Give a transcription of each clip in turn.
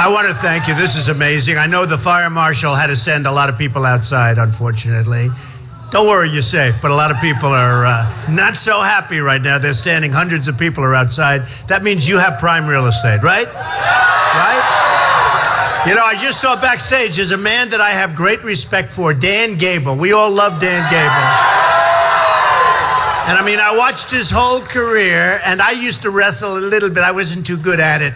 I want to thank you. This is amazing. I know the fire marshal had to send a lot of people outside, unfortunately. Don't worry, you're safe, but a lot of people are not so happy right now. They're standing, hundreds of people are outside. That means you have prime real estate, right? Right? You know, I just saw backstage, there's a man that I have great respect for, Dan Gable. We all love Dan Gable. And I mean, I watched his whole career, and I used to wrestle a little bit. I wasn't too good at it.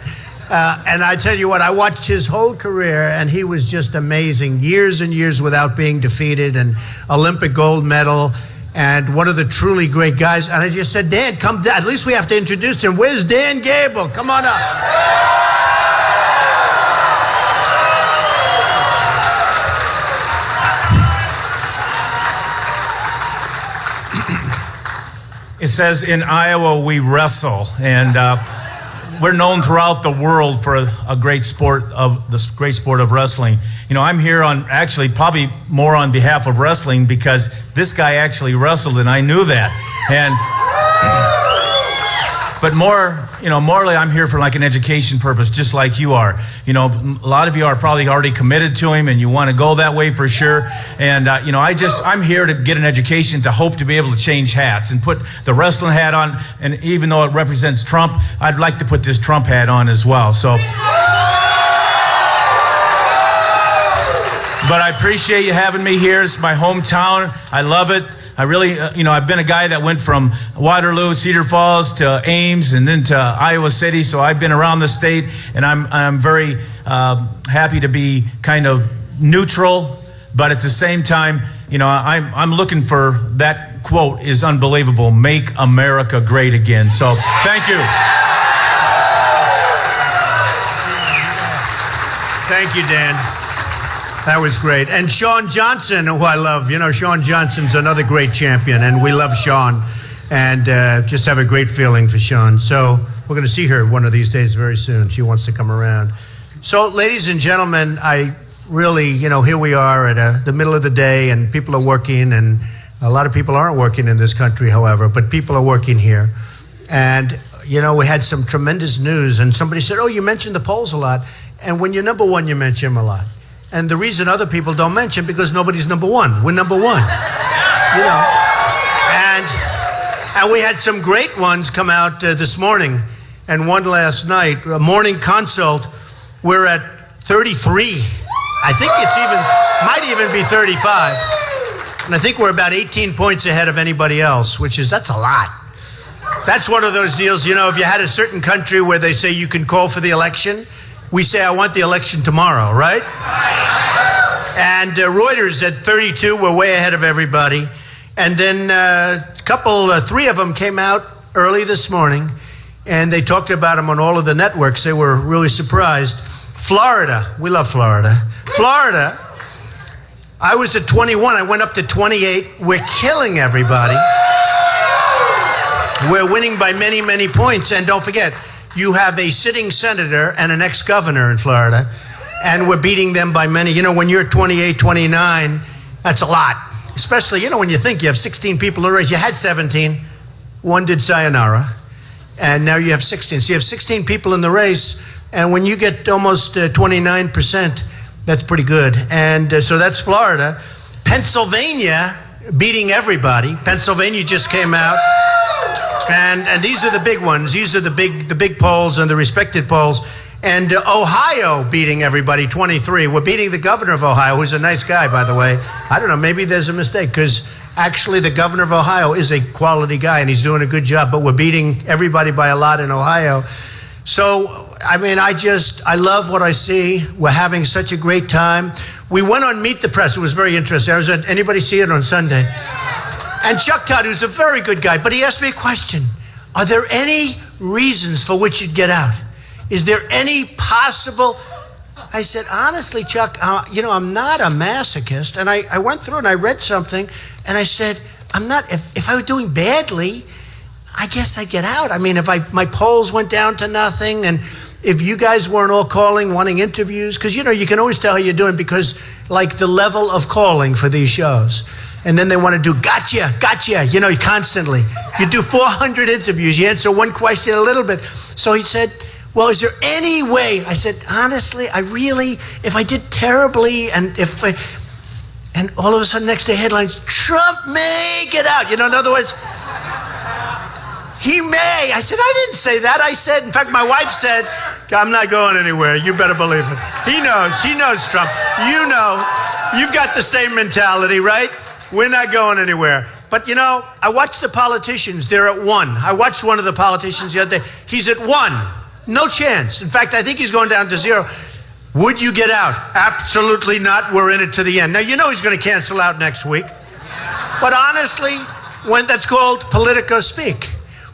And I tell you what, I watched his whole career, and he was just amazing. Years and years without being defeated, and Olympic gold medal, and one of the truly great guys. And I just said, Dan, come down. At least we have to introduce him. Where's Dan Gable? Come on up. It says, in Iowa, we wrestle. And we're known throughout the world for a great sport of wrestling. You know, I'm here on actually probably more on behalf of wrestling because this guy actually wrestled and I knew that. But morally, I'm here for like an education purpose, just like you are. You know, a lot of you are probably already committed to him and you want to go that way for sure. And, I'm here to get an education to hope to be able to change hats and put the wrestling hat on. And even though it represents Trump, I'd like to put this Trump hat on as well. So, but I appreciate you having me here. It's my hometown. I love it. I really, I've been a guy that went from Waterloo, Cedar Falls to Ames and then to Iowa City. So I've been around the state, and I'm very happy to be kind of neutral. But at the same time, I'm looking for that quote is unbelievable. Make America great again. So thank you. Thank you, Dan. That was great. And Shawn Johnson, who I love. You know, Shawn Johnson's another great champion, and we love Shawn. And just have a great feeling for Shawn. So we're going to see her one of these days very soon. She wants to come around. So, ladies and gentlemen, I really, here we are at the middle of the day, and people are working, and a lot of people aren't working in this country, however, but people are working here. And, we had some tremendous news, and somebody said, oh, you mentioned the polls a lot. And when you're number one, you mention them a lot. And the reason other people don't mention, because nobody's number one. We're number one. And we had some great ones come out this morning, and one last night. A morning consult, we're at 33. I think might even be 35. And I think we're about 18 points ahead of anybody else, that's a lot. That's one of those deals, if you had a certain country where they say you can call for the election, we say, I want the election tomorrow, right? And Reuters at 32, we're way ahead of everybody. And then three of them came out early this morning, and they talked about them on all of the networks. They were really surprised. Florida, we love Florida. Florida, I was at 21, I went up to 28. We're killing everybody. We're winning by many, many points. And don't forget, you have a sitting senator and an ex-governor in Florida, and we're beating them by many. When you're 28, 29, that's a lot. Especially, when you think you have 16 people in the race. You had 17. One did sayonara, and now you have 16. So you have 16 people in the race, and when you get almost 29%, that's pretty good. And so that's Florida. Pennsylvania beating everybody. Pennsylvania just came out. And these are the big ones. These are the big polls and the respected polls. And Ohio beating everybody, 23. We're beating the governor of Ohio, who's a nice guy, by the way. I don't know, maybe there's a mistake, because actually the governor of Ohio is a quality guy, and he's doing a good job. But we're beating everybody by a lot in Ohio. So, I love what I see. We're having such a great time. We went on Meet the Press. It was very interesting. Anybody see it on Sunday? And Chuck Todd, who's a very good guy, but he asked me a question. Are there any reasons for which you'd get out? Is there any possible? I said, honestly, Chuck, I'm not a masochist. And I went through and I read something, and I said, I'm not, if I were doing badly, I guess I'd get out. If my polls went down to nothing, and if you guys weren't all calling, wanting interviews, because, you can always tell how you're doing, because, the level of calling for these shows. And then they want to do gotcha, constantly. You do 400 interviews. You answer one question a little bit. So he said, well, is there any way? I said, honestly, if I did terribly, and all of a sudden next day headlines, Trump may get out. In other words, he may. I said, I didn't say that. I said, in fact, my wife said, I'm not going anywhere. You better believe it. He knows Trump. You've got the same mentality, right? We're not going anywhere. But I watched the politicians. They're at 1. I watched one of the politicians the other day. He's at 1. No chance. In fact, I think he's going down to 0. Would you get out? Absolutely not. We're in it to the end. Now, he's going to cancel out next week. But honestly, that's called politico speak.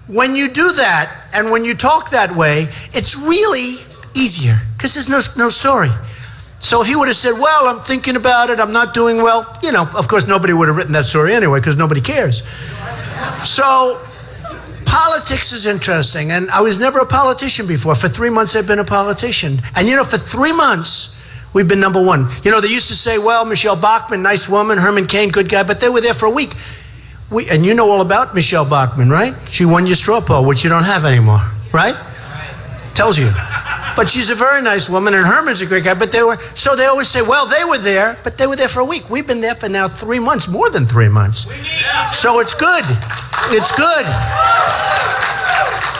When you do that, and when you talk that way, it's really easier, because there's no story. So if he would have said, well, I'm thinking about it, I'm not doing well, of course nobody would have written that story anyway, because nobody cares. So politics is interesting, and I was never a politician before. For 3 months I've been a politician. And for 3 months we've been number 1. They used to say, well, Michelle Bachmann, nice woman, Herman Cain, good guy, but they were there for a week. And you know all about Michelle Bachmann, right? She won your straw poll, which you don't have anymore, right? Tells you. But she's a very nice woman, and Herman's a great guy. But they always say, well, they were there, but they were there for a week. We've been there for now 3 months, more than 3 months. So it's good. It's good.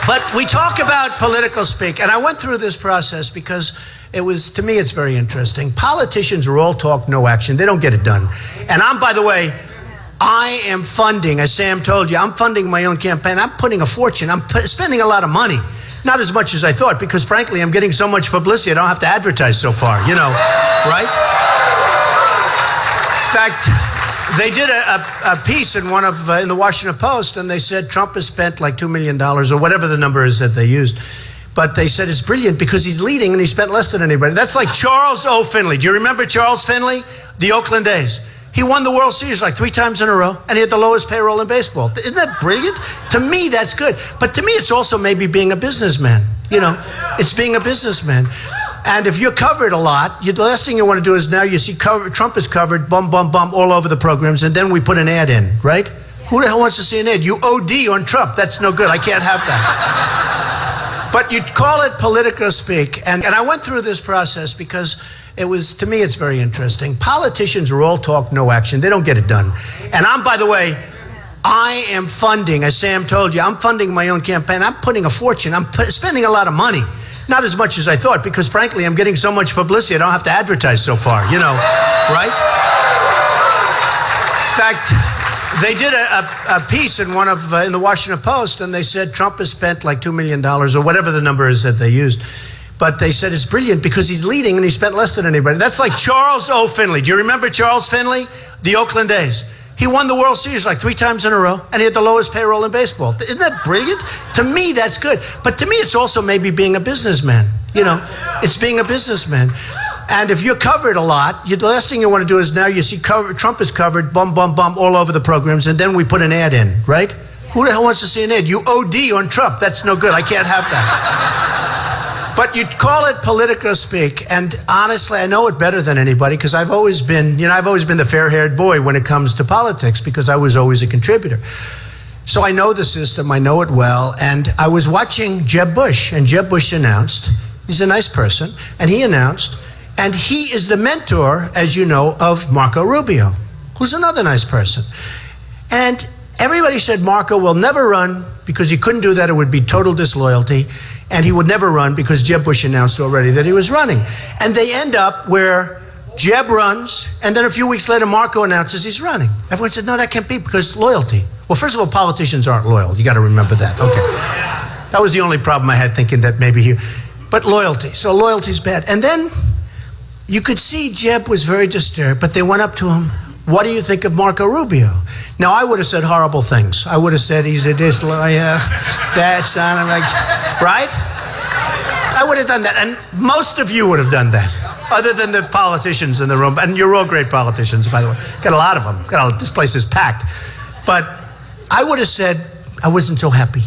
But we talk about political speak, and I went through this process because to me, it's very interesting. Politicians are all talk, no action. They don't get it done. And by the way, I am funding, as Sam told you, I'm funding my own campaign. I'm putting a fortune. I'm spending a lot of money. Not as much as I thought, because frankly, I'm getting so much publicity, I don't have to advertise so far, right? In fact, they did a piece in the Washington Post, and they said Trump has spent like $2 million, or whatever the number is that they used. But they said it's brilliant because he's leading and he spent less than anybody. That's like Charles O. Finley. Do you remember Charles Finley? The Oakland A's. He won the World Series like 3 times in a row, and he had the lowest payroll in baseball. Isn't that brilliant? To me, that's good. But to me, it's also maybe being a businessman. It's being a businessman. And if you're covered a lot, the last thing you want to do is now you see Trump is covered, bum, bum, bum, all over the programs, and then we put an ad in, right? Who the hell wants to see an ad? You OD on Trump. That's no good. I can't have that. But you call it politico speak. And I went through this process because to me, it's very interesting. Politicians are all talk, no action. They don't get it done. And by the way, I am funding, as Sam told you, I'm funding my own campaign. I'm putting a fortune. I'm spending a lot of money. Not as much as I thought, because frankly, I'm getting so much publicity, I don't have to advertise so far, right? In fact, they did a piece in in the Washington Post, and they said Trump has spent like $2 million, or whatever the number is that they used. But they said it's brilliant because he's leading and he spent less than anybody. That's like Charles O. Finley. Do you remember Charles Finley? The Oakland A's. He won the World Series like 3 times in a row, and he had the lowest payroll in baseball. Isn't that brilliant? To me, that's good. But to me, it's also maybe being a businessman. It's being a businessman. And if you're covered a lot, the last thing you want to do is now you see Trump is covered, bum, bum, bum, all over the programs, and then we put an ad in, right? Who the hell wants to see an ad? You OD on Trump. That's no good. I can't have that. But you call it politico speak, and honestly, I know it better than anybody because I've always been the fair-haired boy when it comes to politics because I was always a contributor. So I know the system, I know it well, and I was watching Jeb Bush, and Jeb Bush announced, he's a nice person, and he announced, and he is the mentor, as you know, of Marco Rubio, who's another nice person. And everybody said Marco will never run because he couldn't do that, it would be total disloyalty. And he would never run because Jeb Bush announced already that he was running. And they end up where Jeb runs, and then a few weeks later, Marco announces he's running. Everyone said, no, that can't be because loyalty. Well, first of all, politicians aren't loyal. You got to remember that. Okay. That was the only problem I had, thinking that maybe but loyalty. So loyalty's bad. And then you could see Jeb was very disturbed, but they went up to him. What do you think of Marco Rubio? Now, I would have said horrible things. I would have said he's a disloyal, that sounded like, right? I would have done that. And most of you would have done that, other than the politicians in the room. And you're all great politicians, by the way. Got a lot of them. This place is packed. But I would have said, I wasn't so happy,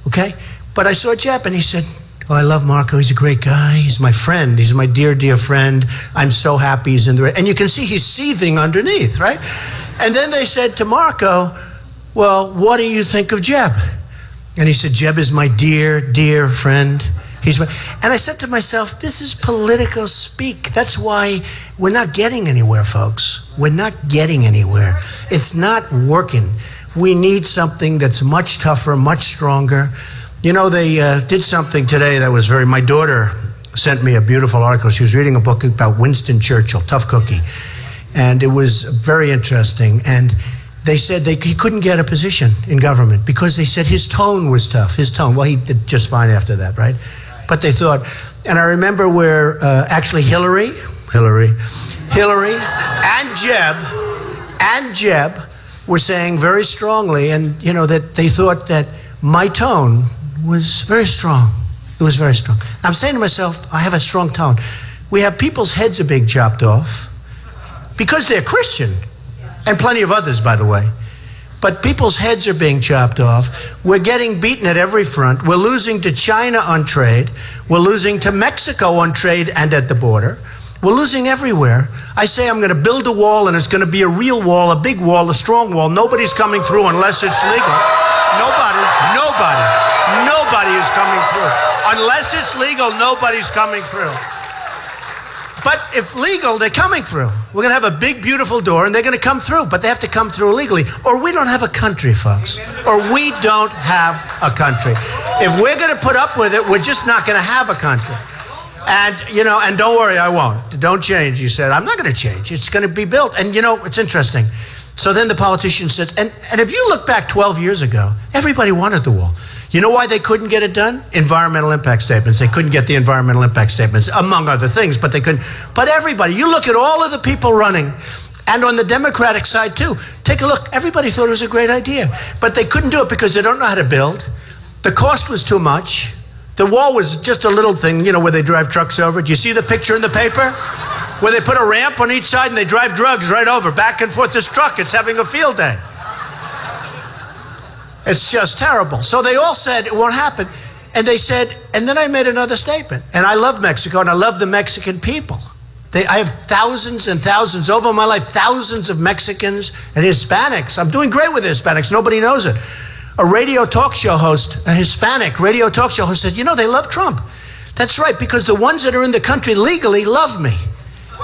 okay? But I saw Jeb, and he said, oh, I love Marco. He's a great guy. He's my friend. He's my dear, dear friend. I'm so happy he's in the... And you can see he's seething underneath, right? And then they said to Marco, well, what do you think of Jeb? And he said, Jeb is my dear, dear friend. And I said to myself, this is political speak. That's why we're not getting anywhere, folks. We're not getting anywhere. It's not working. We need something that's much tougher, much stronger. You know, they did something today that was my daughter sent me a beautiful article. She was reading a book about Winston Churchill, Tough Cookie. And it was very interesting. And they said he couldn't get a position in government because they said his tone was tough. His tone, well, he did just fine after that, right? But they thought, and I remember where actually Hillary and Jeb were saying very strongly, and you know, that they thought that my tone was very strong. It was very strong. I'm saying to myself, I have a strong tone. We have people's heads are being chopped off because they're Christian, and plenty of others, by the way. But people's heads are being chopped off. We're getting beaten at every front. We're losing to China on trade. We're losing to Mexico on trade and at the border. We're losing everywhere. I say I'm going to build a wall, and it's going to be a real wall, a big wall, a strong wall. Nobody's coming through unless it's legal. Nobody is coming through. Unless it's legal, nobody's coming through. But if legal, they're coming through. We're going to have a big, beautiful door, and they're going to come through, but they have to come through legally. Or we don't have a country, folks. Or we don't have a country. If we're going to put up with it, we're just not going to have a country. And, you know, and don't worry, I won't. Don't change. He said, I'm not going to change. It's going to be built. And, you know, it's interesting. So then the politician said, and if you look back 12 years ago, everybody wanted the wall. You know why they couldn't get it done? Environmental impact statements. They couldn't get the environmental impact statements, among other things, but they couldn't. But everybody, you look at all of the people running, and on the Democratic side too, take a look. Everybody thought it was a great idea, but they couldn't do it because they don't know how to build. The cost was too much. The wall was just a little thing, you know, where they drive trucks over it. Do you see the picture in the paper? Where they put a ramp on each side and they drive drugs right over, back and forth. This truck, it's having a field day. It's just terrible. So they all said it won't happen. And they said, and then I made another statement. And I love Mexico, and I love the Mexican people. I have thousands and thousands, over my life, thousands of Mexicans and Hispanics. I'm doing great with the Hispanics. Nobody knows it. A radio talk show host, a Hispanic radio talk show host said, you know, they love Trump. That's right, because the ones that are in the country legally love me.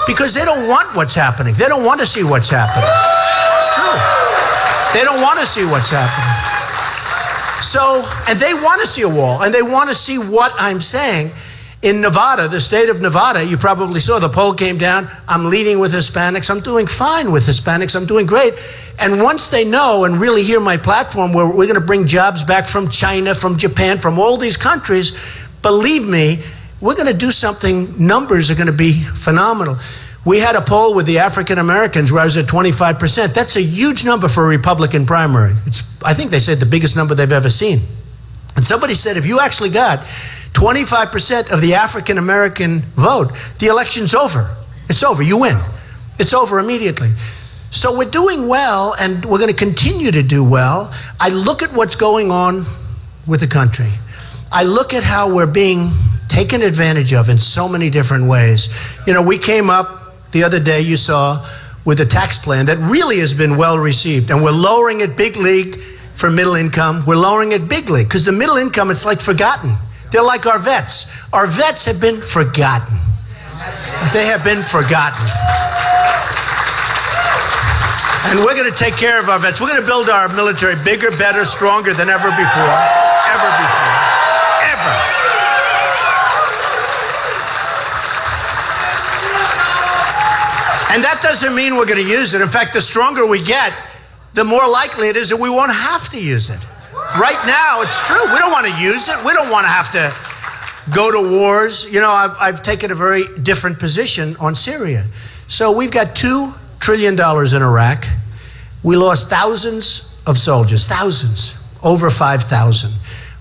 Because they don't want what's happening. They don't want to see what's happening. It's true. They don't want to see what's happening. So, and they want to see a wall, and they want to see what I'm saying. In Nevada, the state of Nevada, you probably saw the poll came down. I'm leading with Hispanics. I'm doing fine with Hispanics. I'm doing great. And once they know and really hear my platform where we're going to bring jobs back from China, from Japan, from all these countries, believe me, we're going to do something. Numbers are going to be phenomenal. We had a poll with the African Americans where I was at 25%. That's a huge number for a Republican primary. It's, I think they said, the biggest number they've ever seen. And somebody said, if you actually got 25% of the African American vote, the election's over. It's over. You win. It's over immediately. So we're doing well, and we're going to continue to do well. I look at what's going on with the country. I look at how we're being taken advantage of in so many different ways. You know, we came up the other day, you saw, with a tax plan that really has been well received. And we're lowering it big league for middle income. We're lowering it big league because the middle income, it's like forgotten. They're like our vets. Our vets have been forgotten. They have been forgotten. And we're going to take care of our vets. We're going to build our military bigger, better, stronger than ever before. Ever before. Ever. And that doesn't mean we're going to use it. In fact, the stronger we get, the more likely it is that we won't have to use it. Right now, it's true. We don't want to use it. We don't want to have to go to wars. You know, I've taken a very different position on Syria. So we've got $2 trillion in Iraq. We lost thousands of soldiers, thousands, over 5,000.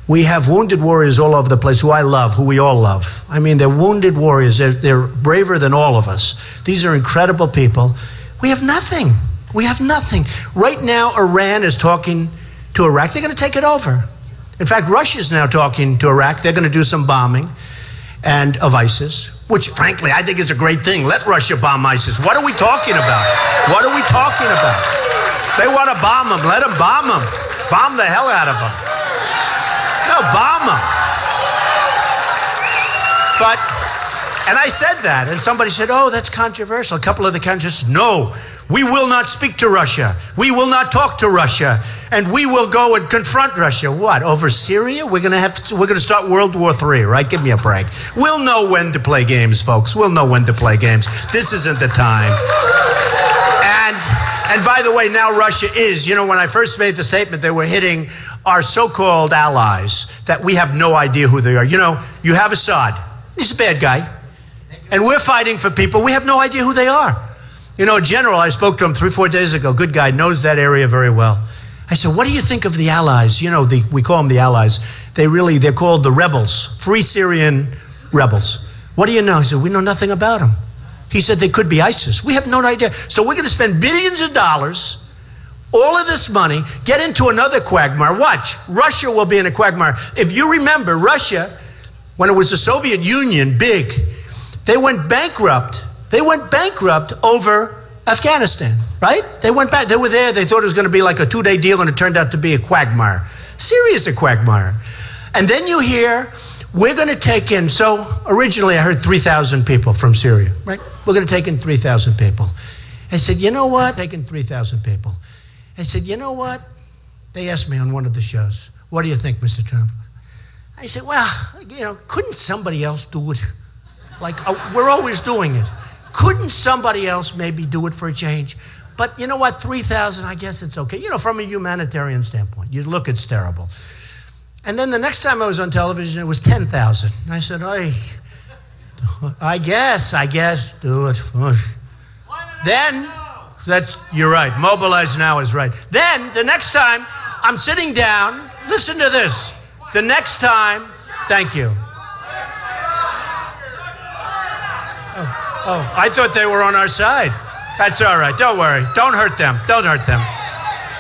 We have wounded warriors all over the place who I love, who we all love. I mean, they're wounded warriors. They're braver than all of us. These are incredible people. We have nothing. We have nothing. Right now, Iran is talking to Iraq. They're going to take it over. In fact, Russia's now talking to Iraq. They're going to do some bombing of ISIS, which, frankly, I think is a great thing. Let Russia bomb ISIS. What are we talking about? What are we talking about? They want to bomb them. Let them bomb them. Bomb the hell out of them. No, bomb them. But, and I said that, and somebody said, oh, that's controversial. A couple of the countries said, no, we will not speak to Russia. We will not talk to Russia. And we will go and confront Russia. What, over Syria? We're going to start World War III, right? Give me a break. We'll know when to play games, folks. We'll know when to play games. This isn't the time. And by the way, now Russia is, when I first made the statement, they were hitting our so-called allies that we have no idea who they are. You have Assad. He's a bad guy. And we're fighting for people. We have no idea who they are. A general, I spoke to him 3-4 days ago, good guy, knows that area very well. I said, what do you think of the allies? We call them the allies. They're called the rebels, Free Syrian rebels. What do you know? He said, we know nothing about them. He said, they could be ISIS. We have no idea. So we're going to spend billions of dollars, all of this money, get into another quagmire. Watch, Russia will be in a quagmire. If you remember, Russia, when it was the Soviet Union, big, they went bankrupt. They went bankrupt over Afghanistan, right? They went back. They were there. They thought it was going to be like a 2-day deal, and it turned out to be a quagmire. Syria is a quagmire. And then you hear, we're going to take in, so originally I heard 3,000 people from Syria, right? We're going to take in 3,000 people. I said, you know what? Taking 3,000 people. I said, you know what? They asked me on one of the shows, what do you think, Mr. Trump? I said, well, couldn't somebody else do it? We're always doing it. Couldn't somebody else maybe do it for a change? But you know what? 3,000, I guess it's okay. From a humanitarian standpoint. You look, it's terrible. And then the next time I was on television, it was 10,000. And I said, I guess, do it. Then, you're right. Mobilize now is right. Then, the next time, I'm sitting down. Listen to this. The next time, thank you. Oh, I thought they were on our side. That's all right. Don't worry. Don't hurt them. Don't hurt them.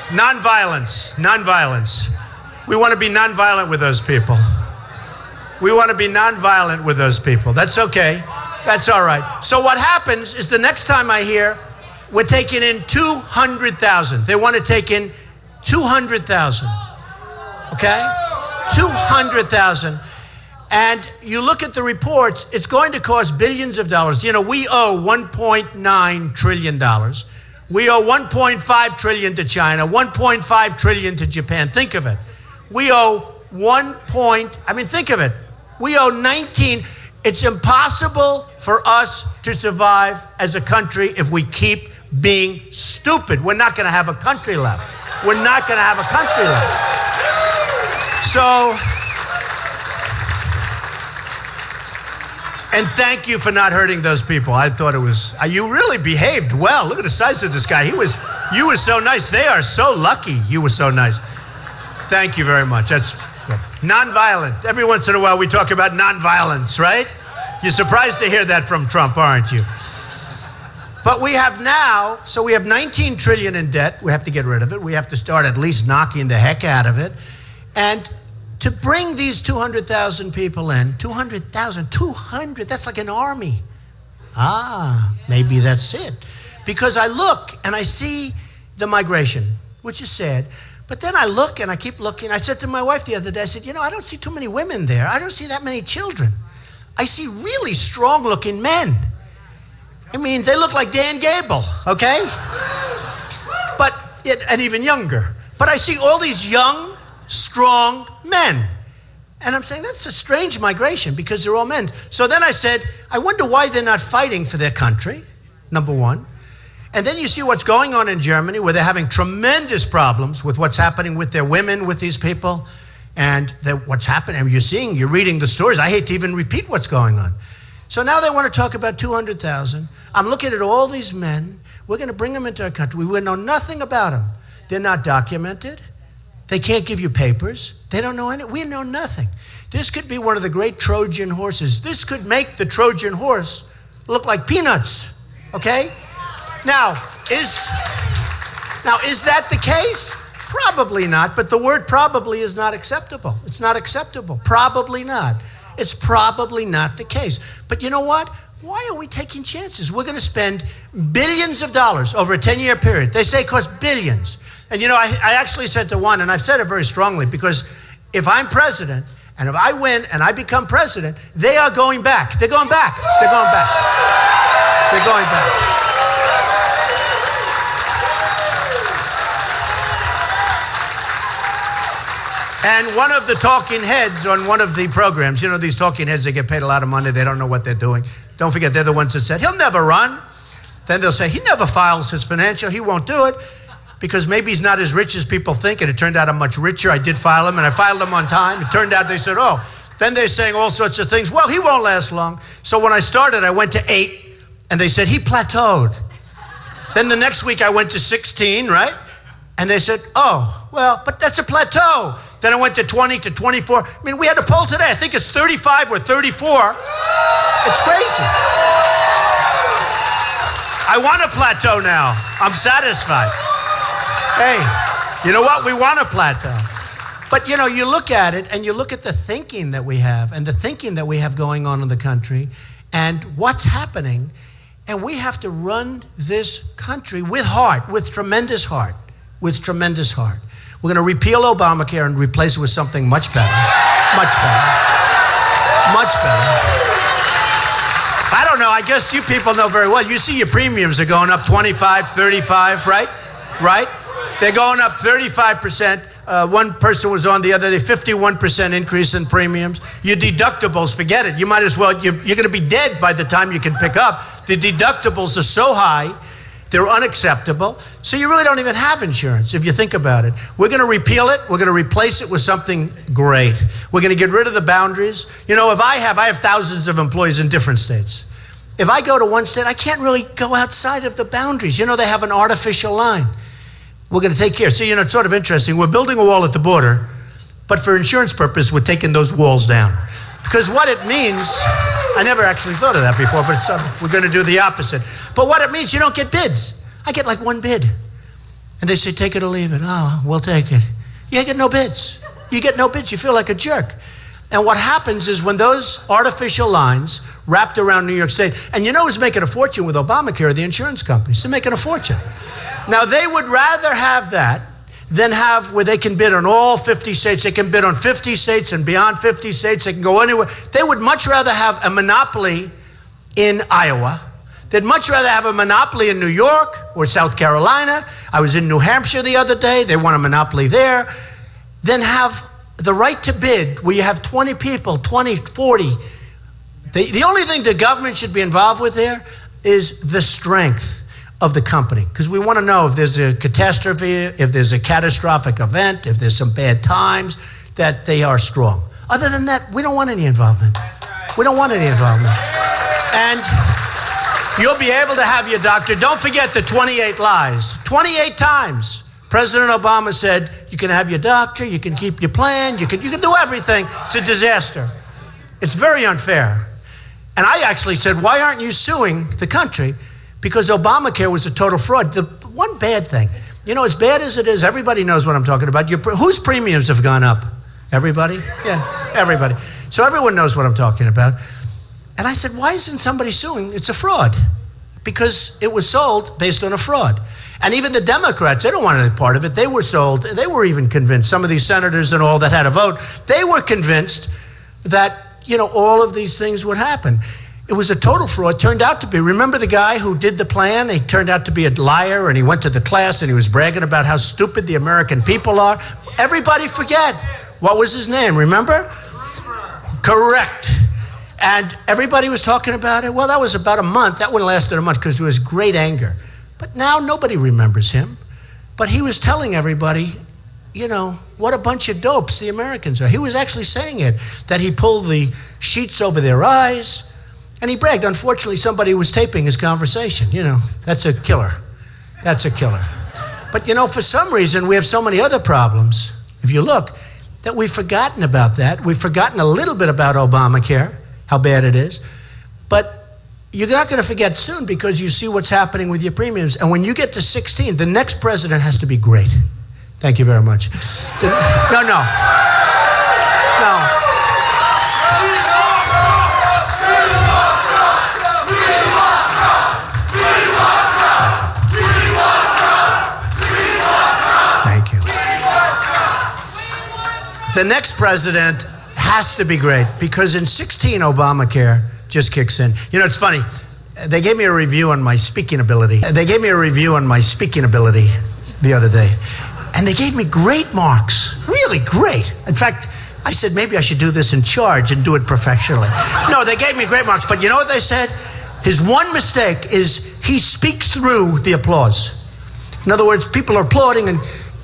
Nonviolence. Nonviolence. We want to be nonviolent with those people. We want to be nonviolent with those people. That's okay. That's all right. So what happens is the next time I hear, we're taking in 200,000. They want to take in 200,000. Okay? 200,000. And you look at the reports, it's going to cost billions of dollars. We owe $1.9 trillion. We owe $1.5 trillion to China, $1.5 trillion to Japan. Think of it. We owe think of it. We owe 19. It's impossible for us to survive as a country if we keep being stupid. We're not going to have a country left. We're not going to have a country left. So, and thank you for not hurting those people. I thought it was, you really behaved well. Look at the size of this guy. You were so nice. They are so lucky you were so nice. Thank you very much. That's good. Nonviolent. Every once in a while we talk about nonviolence, right? You're surprised to hear that from Trump, aren't you? But we have now, so we have 19 trillion in debt. We have to get rid of it. We have to start at least knocking the heck out of it. And to bring these 200,000 people in, 200,000, that's like an army. Maybe that's it. Because I look and I see the migration, which is sad. But then I look and I keep looking. I said to my wife the other day, I said, I don't see too many women there. I don't see that many children. I see really strong-looking men. They look like Dan Gable, okay? And even younger. But I see all these young, strong men. And I'm saying that's a strange migration because they're all men. So then I said, I wonder why they're not fighting for their country, number one. And then you see what's going on in Germany where they're having tremendous problems with what's happening with their women, with these people. And what's happening, you're reading the stories. I hate to even repeat what's going on. So now they want to talk about 200,000. I'm looking at all these men. We're going to bring them into our country. We know nothing about them. They're not documented. They can't give you papers. They don't know anything. We know nothing. This could be one of the great Trojan horses. This could make the Trojan horse look like peanuts. Okay? Now, is that the case? Probably not, but the word probably is not acceptable. It's not acceptable. Probably not. It's probably not the case. But you know what? Why are we taking chances? We're going to spend billions of dollars over a 10-year period. They say it costs billions. And I actually said to one, and I've said it very strongly, because if I'm president And if I win and I become president, they are going back. They're going back. They're going back. They're going back. And one of the talking heads on one of the programs, you know, these talking heads, they get paid a lot of money. They don't know what they're doing. Don't forget, they're the ones that said, he'll never run. Then they'll say, he never files his financial. He won't do it because maybe he's not as rich as people think. And it turned out I'm much richer. I did file them, and I filed them on time. It turned out they said, oh. Then they're saying all sorts of things. Well, he won't last long. So when I started, I went to 8, and they said, he plateaued. Then the next week, I went to 16, right? And they said, oh, well, but that's a plateau. Then I went to 20 to 24. I mean, we had a poll today. I think it's 35 or 34. It's crazy. I want a plateau now. I'm satisfied. Hey, you know what? We want a plateau. But, you know, you look at it and you look at the thinking that we have and the thinking that we have going on in the country and what's happening. And we have to run this country with heart, with tremendous heart, with tremendous heart. We're going to repeal Obamacare and replace it with something much better. Much better. Much better. I don't know. I guess you people know very well. You see your premiums are going up 25, 35, right? Right? They're going up 35%. One person was on the other day, 51% increase in premiums. Your deductibles, forget it. You might as well, you're going to be dead by the time you can pick up. The deductibles are so high. They're unacceptable. So you really don't even have insurance if you think about it. We're going to repeal it. We're going to replace it with something great. We're going to get rid of the boundaries. You know, I have thousands of employees in different states. If I go to one state, I can't really go outside of the boundaries. You know, they have an artificial line. We're going to take care. So, you know, it's sort of interesting. We're building a wall at the border, but for insurance purpose, we're taking those walls down. Because what it means, I never actually thought of that before, but we're going to do the opposite. But what it means, you don't get bids. I get like one bid. And they say, take it or leave it. Oh, we'll take it. You get no bids. You get no bids. You feel like a jerk. And what happens is when those artificial lines wrapped around New York State, and you know who's making a fortune with Obamacare? The insurance companies. They're making a fortune. Now, they would rather have that than have where they can bid on all 50 states. They can bid on 50 states and beyond 50 states. They can go anywhere. They would much rather have a monopoly in Iowa. They'd much rather have a monopoly in New York or South Carolina. I was in New Hampshire the other day. They want a monopoly there. Than have the right to bid where you have 20 people, 20, 40. The only thing the government should be involved with there is the strength of the company, because we want to know if there's a catastrophe, if there's a catastrophic event, if there's some bad times, that they are strong. Other than that, we don't want any involvement. We don't want any involvement. And you'll be able to have your doctor. Don't forget the 28 lies. 28 times President Obama said, you can have your doctor, you can keep your plan, you can do everything. It's a disaster. It's very unfair. And I actually said, why aren't you suing the country? Because Obamacare was a total fraud. The one bad thing, you know, as bad as it is, everybody knows what I'm talking about. Whose premiums have gone up? Everybody? Yeah, everybody. So everyone knows what I'm talking about. And I said, why isn't somebody suing? It's a fraud. Because it was sold based on a fraud. And even the Democrats, they don't want any part of it. They were sold, they were even convinced, some of these senators and all that had a vote, they were convinced that, you know, all of these things would happen. It was a total fraud, turned out to be. Remember the guy who did the plan? He turned out to be a liar, and he went to the class and he was bragging about how stupid the American people are. Everybody forget. What was his name, remember? Correct. And everybody was talking about it. Well, that was about a month. That wouldn't lasted a month because there was great anger. But now nobody remembers him. But he was telling everybody, you know, what a bunch of dopes the Americans are. He was actually saying it, that he pulled the sheets over their eyes. And he bragged. Unfortunately, somebody was taping his conversation. You know, that's a killer. That's a killer. But, you know, for some reason, we have so many other problems, if you look, that we've forgotten about that. We've forgotten a little bit about Obamacare, how bad it is. But you're not going to forget soon because you see what's happening with your premiums. And when you get to 16, the next president has to be great. Thank you very much. No. The next president has to be great because in 16, Obamacare just kicks in. You know, it's funny. They gave me a review on my speaking ability. The other day. And they gave me great marks. Really great. In fact, I said, maybe I should do this in charge and do it professionally. No, they gave me great marks. But you know what they said? His one mistake is he speaks through the applause. In other words, people are applauding and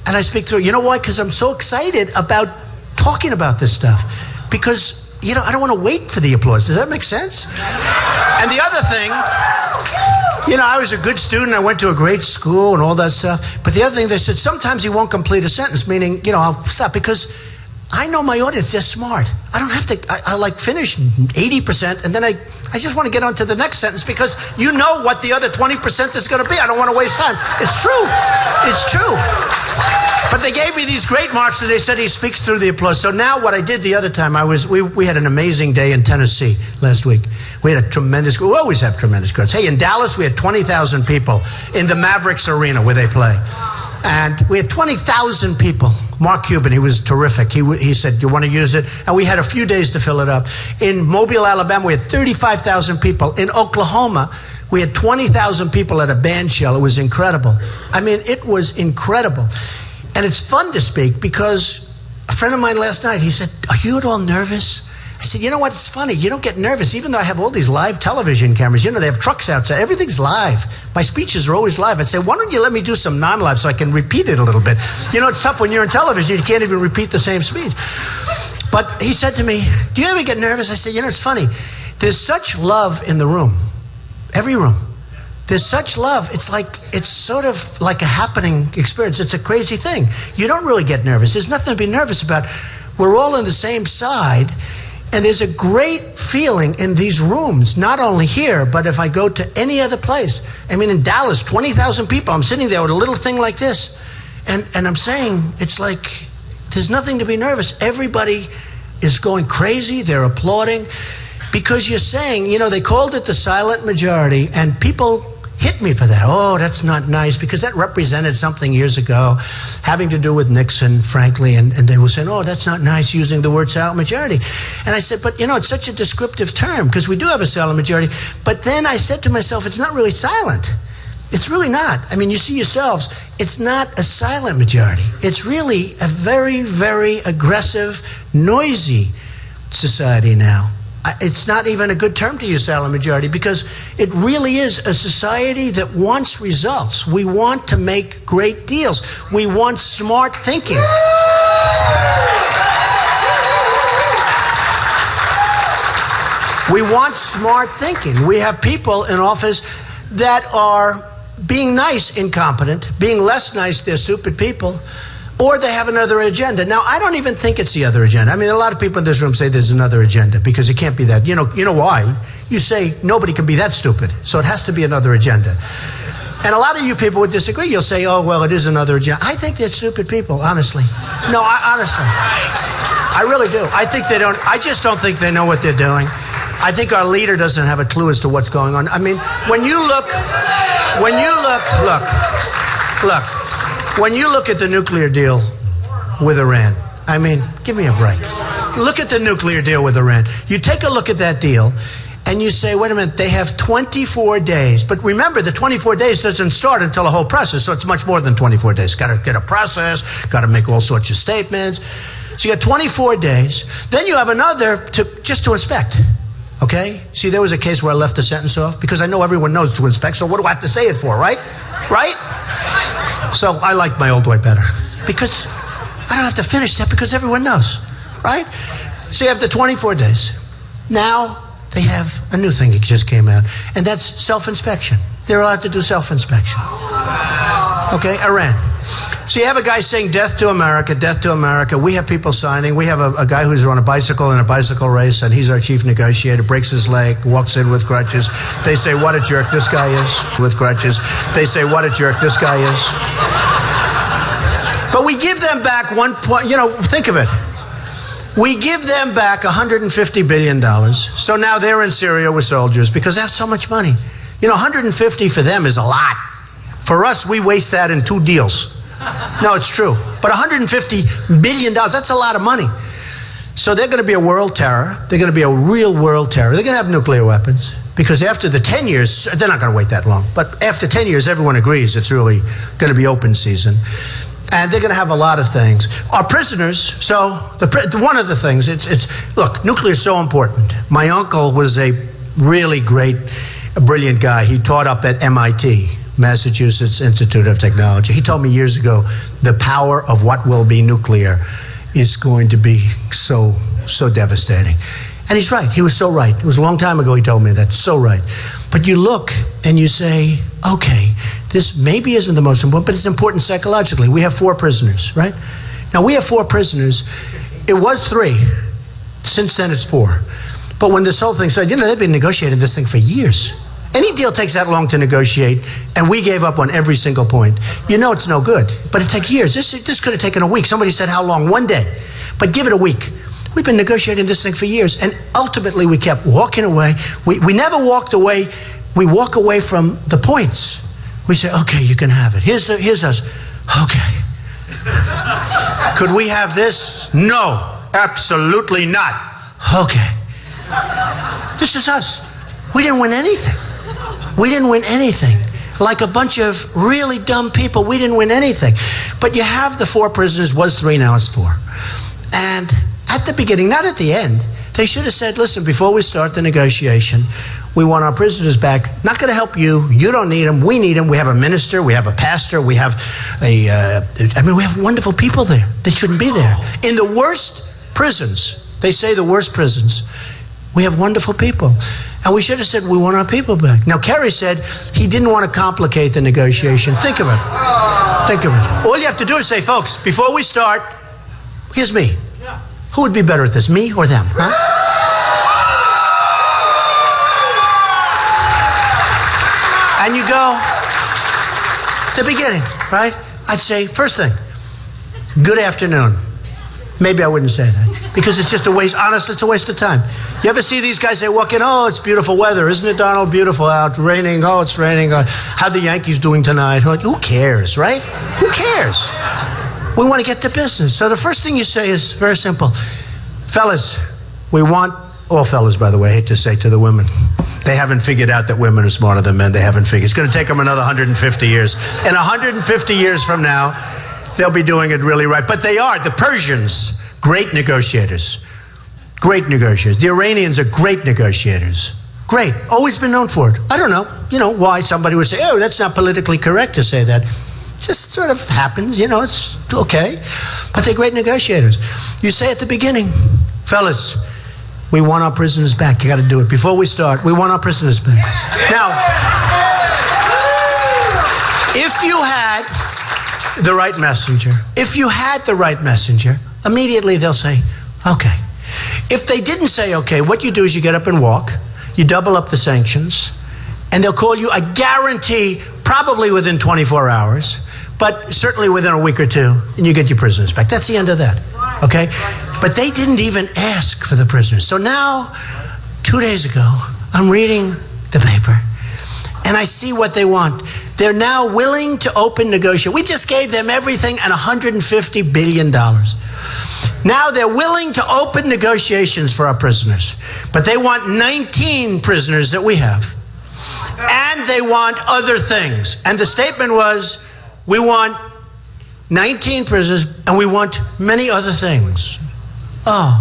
I speak through. You know why? Because I'm so excited about talking about this stuff. Because, you know, I don't want to wait for the applause. Does that make sense? And the other thing, you know, I was a good student. I went to a great school and all that stuff. But the other thing, they said, sometimes you won't complete a sentence, meaning, you know, I'll stop because I know my audience, they're smart. I don't have to, I like finish 80% and then I just want to get on to the next sentence because you know what the other 20% is going to be. I don't want to waste time. It's true. It's true. But they gave me these great marks and they said he speaks through the applause. So now what I did the other time, we had an amazing day in Tennessee last week. We had a tremendous, we always have tremendous crowds. Hey, in Dallas, we had 20,000 people in the Mavericks Arena where they play. And we had 20,000 people. Mark Cuban, he was terrific. He said, you want to use it? And we had a few days to fill it up. In Mobile, Alabama, we had 35,000 people. In Oklahoma, we had 20,000 people at a band shell. It was incredible. I mean, it was incredible. And it's fun to speak because a friend of mine last night, he said, are you at all nervous? I said, you know what, it's funny. You don't get nervous, even though I have all these live television cameras. You know, they have trucks outside. Everything's live. My speeches are always live. I'd say, why don't you let me do some non-live so I can repeat it a little bit? You know, it's tough when you're on television. You can't even repeat the same speech. But he said to me, do you ever get nervous? I said, you know, it's funny. There's such love in the room. Every room. There's such love. It's sort of like a happening experience. It's a crazy thing. You don't really get nervous. There's nothing to be nervous about. We're all on the same side. And there's a great feeling in these rooms, not only here, but if I go to any other place. I mean, in Dallas, 20,000 people. I'm sitting there with a little thing like this. And I'm saying, it's like, there's nothing to be nervous. Everybody is going crazy. They're applauding. Because you're saying, you know, they called it the silent majority, and people hit me for that. Oh, that's not nice, because that represented something years ago having to do with Nixon, frankly, and they were saying, oh, that's not nice using the word silent majority. And I said, but you know, it's such a descriptive term because we do have a silent majority. But then I said to myself, it's not really silent. It's really not. I mean, you see yourselves, it's not a silent majority. It's really a very, very aggressive, noisy society now. It's not even a good term to use, silent majority, because it really is a society that wants results. We want to make great deals. We want smart thinking. We want smart thinking. We have people in office that are being nice, incompetent, being less nice, they're stupid people, or they have another agenda. Now, I don't even think it's the other agenda. I mean, a lot of people in this room say there's another agenda because it can't be that. You know why? You say nobody can be that stupid, so it has to be another agenda. And a lot of you people would disagree. You'll say, oh, well, it is another agenda. I think they're stupid people, honestly. No, honestly. I really do. I just don't think they know what they're doing. I think our leader doesn't have a clue as to what's going on. I mean, when you look, when you look at the nuclear deal with Iran, I mean, give me a break. Look at the nuclear deal with Iran. You take a look at that deal and you say, wait a minute, they have 24 days. But remember, the 24 days doesn't start until a whole process, so it's much more than 24 days. Got to get a process, got to make all sorts of statements. So you got 24 days. Then you have another just to inspect. Okay? See, there was a case where I left the sentence off because I know everyone knows to inspect, so what do I have to say it for, right? Right? So I like my old way better because I don't have to finish that because everyone knows, right? So you have the 24 days. Now they have a new thing that just came out, and that's self-inspection. They're allowed to do self-inspection. Okay, Iran. So you have a guy saying death to America, death to America. We have people signing. We have a guy who's on a bicycle in a bicycle race, and he's our chief negotiator, breaks his leg, walks in with crutches. They say, what a jerk this guy is, with crutches. They say, what a jerk this guy is. But we give them back think of it. We give them back $150 billion. So now they're in Syria with soldiers because they have so much money. You know, 150 for them is a lot. For us, we waste that in 2 deals. No, it's true. But $150 billion, that's a lot of money. So they're going to be a world terror. They're going to be a real world terror. They're going to have nuclear weapons. Because after the 10 years, they're not going to wait that long, but after 10 years, everyone agrees it's really going to be open season. And they're going to have a lot of things. Our prisoners, so one of the things, look, nuclear is so important. My uncle was a really great, brilliant guy. He taught up at MIT, Massachusetts Institute of Technology. He told me years ago, the power of what will be nuclear is going to be so devastating. And he's right. He was so right. It was a long time ago he told me that. So right. But you look and you say, okay, this maybe isn't the most important, but it's important psychologically. We have 4 prisoners, right? Now, we have 4 prisoners. It was 3. Since then, it's 4. But when this whole thing started, they've been negotiating this thing for years. Any deal takes that long to negotiate, and we gave up on every single point. It's no good. But it takes years. This could have taken a week. Somebody said, how long? 1 day. But give it a week. We've been negotiating this thing for years, and ultimately we kept walking away. We never walked away. We walk away from the points. We say, okay, you can have it. Here's us. Okay. Could we have this? No, absolutely not. Okay. This is us. We didn't win anything. We didn't win anything. Like a bunch of really dumb people, we didn't win anything. But you have the 4 prisoners, was 3, now it's 4. And at the beginning, not at the end, they should have said, listen, before we start the negotiation, we want our prisoners back. Not going to help you. You don't need them. We need them. We have a minister. We have a pastor. We have we have wonderful people there. They shouldn't be there. In the worst prisons, they say the worst prisons, we have wonderful people. And we should have said, we want our people back. Now, Kerry said he didn't want to complicate the negotiation. Think of it. Think of it. All you have to do is say, folks, before we start, here's me. Who would be better at this, me or them? Huh? And you go, the beginning, right? I'd say, first thing, good afternoon. Maybe I wouldn't say that because it's just a waste. Honestly, it's a waste of time. You ever see these guys, they walk in, oh, it's beautiful weather. Isn't it, Donald? Beautiful out. Raining. Oh, it's raining. How the Yankees doing tonight? Who cares, right? Who cares? We want to get to business. So the first thing you say is very simple. Fellas, we want, all fellas, by the way, I hate to say to the women, they haven't figured out that women are smarter than men. They haven't figured. It's going to take them another 150 years. And 150 years from now, they'll be doing it really right. But they are. The Persians, great negotiators. Great negotiators. The Iranians are great negotiators. Great. Always been known for it. I don't know, why somebody would say, oh, that's not politically correct to say that. Just sort of happens, it's okay. But they're great negotiators. You say at the beginning, fellas, we want our prisoners back. You got to do it. Before we start, we want our prisoners back. Now, if you had the right messenger, immediately they'll say, okay. If they didn't say okay, what you do is you get up and walk, you double up the sanctions, and they'll call you, I guarantee, probably within 24 hours, but certainly within a week or 2, and you get your prisoners back. That's the end of that, okay? But they didn't even ask for the prisoners. So now, 2 days ago, I'm reading the paper, and I see what they want. They're now willing to open negotiation. We just gave them everything and $150 billion. Now they're willing to open negotiations for our prisoners. But they want 19 prisoners that we have. And they want other things. And the statement was, we want 19 prisoners and we want many other things. Oh,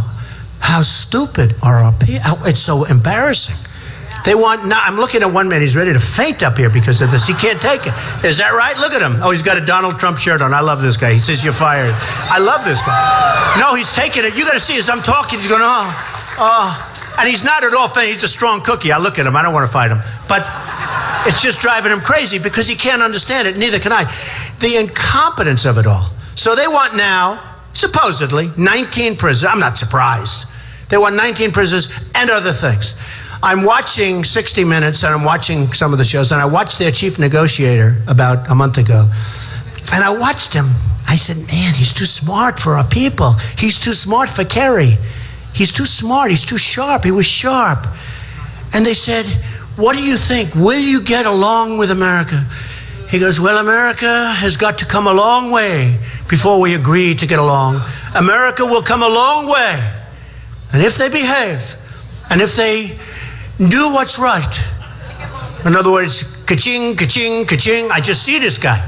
how stupid are our people? It's so embarrassing. They want, I'm looking at one man, he's ready to faint up here because of this. He can't take it. Is that right? Look at him. Oh, he's got a Donald Trump shirt on. I love this guy. He says, you're fired. I love this guy. No, he's taking it. You got to see as I'm talking, he's going, oh. And he's not at all faint. He's a strong cookie. I look at him. I don't want to fight him. But it's just driving him crazy because he can't understand it. Neither can I. The incompetence of it all. So they want now, supposedly, 19 prisoners. I'm not surprised. They want 19 prisoners and other things. I'm watching 60 Minutes and I'm watching some of the shows, and I watched their chief negotiator about a month ago. And I watched him. I said, man, he's too smart for our people. He's too smart for Kerry. He's too smart. He's too sharp. He was sharp. And they said, what do you think? Will you get along with America? He goes, well, America has got to come a long way before we agree to get along. America will come a long way and if they behave, and if they do what's right, in other words, ka-ching, ka-ching, ka-ching, I just see this guy.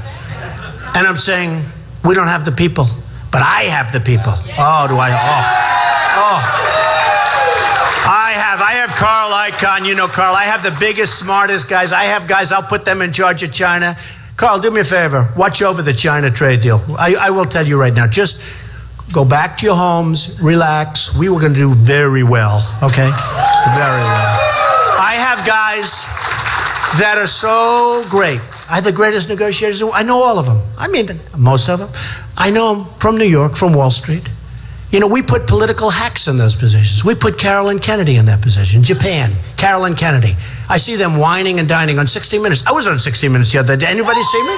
And I'm saying, we don't have the people, but I have the people. Oh, do I? I have Carl Icahn. You know Carl. I have the biggest, smartest guys. I have guys, I'll put them in charge of China. Carl, do me a favor. Watch over the China trade deal. I will tell you right now. Just go back to your homes, relax. We were going to do very well, okay? Very well. I have guys that are so great. I have the greatest negotiators. I know all of them. I mean, most of them. I know them from New York, from Wall Street. You know, we put political hacks in those positions. We put Carolyn Kennedy in that position. Japan, Carolyn Kennedy. I see them whining and dining on 60 Minutes. I was on 60 Minutes the other day. Anybody see me?